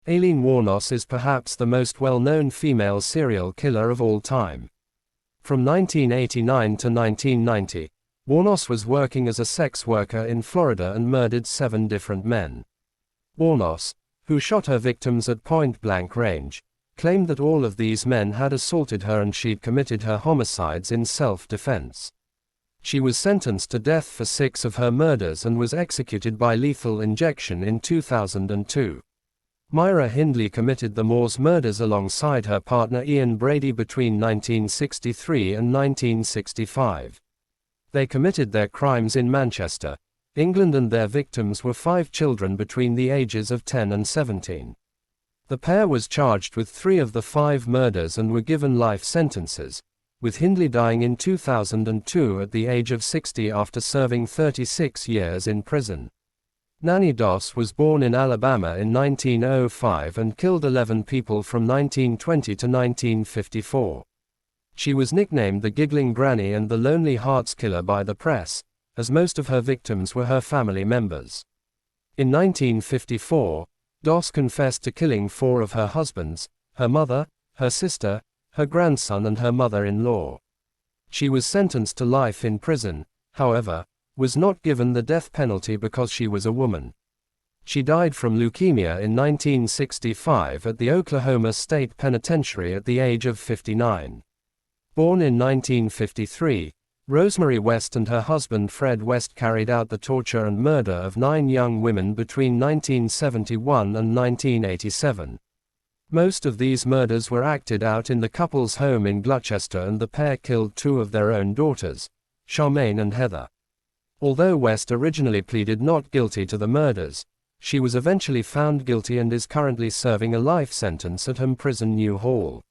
Aileen Wuornos is perhaps the most well-known female serial killer of all time. From 1989 to 1990, Wuornos was working as a sex worker in Florida and murdered 7 different men. Wuornos, who shot her victims at point-blank range, claimed that all of these men had assaulted her and she'd committed her homicides in self-defense. She was sentenced to death for 6 of her murders and was executed by lethal injection in 2002. Myra Hindley committed the Moors murders alongside her partner Ian Brady between 1963 and 1965. They committed their crimes in Manchester, England, and their victims were 5 children between the ages of 10 and 17. The pair was charged with 3 of the 5 murders and were given life sentences, with Hindley dying in 2002 at the age of 60 after serving 36 years in prison. Nanny Doss was born in Alabama in 1905 and killed 11 people from 1920 to 1954. She was nicknamed the Giggling Granny and the Lonely Hearts Killer by the press, as most of her victims were her family members. In 1954, Doss confessed to killing 4 of her husbands, her mother, her sister, her grandson and her mother-in-law. She was sentenced to life in prison, however, was not given the death penalty because she was a woman. She died from leukemia in 1965 at the Oklahoma State Penitentiary at the age of 59. Born in 1953, Rosemary West and her husband Fred West carried out the torture and murder of 9 young women between 1971 and 1987. Most of these murders were acted out in the couple's home in Gloucester, and the pair killed 2 of their own daughters, Charmaine and Heather. Although West originally pleaded not guilty to the murders, she was eventually found guilty and is currently serving a life sentence at Home Prison New Hall.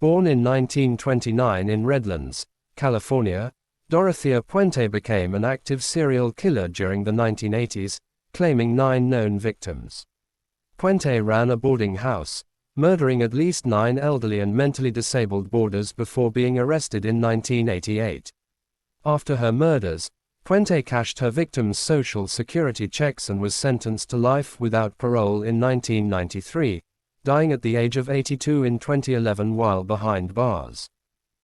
Born in 1929 in Redlands, California, Dorothea Puente became an active serial killer during the 1980s, claiming 9 known victims. Puente ran a boarding house, murdering at least 9 elderly and mentally disabled boarders before being arrested in 1988. After her murders, Puente cashed her victims' social security checks and was sentenced to life without parole in 1993, dying at the age of 82 in 2011 while behind bars.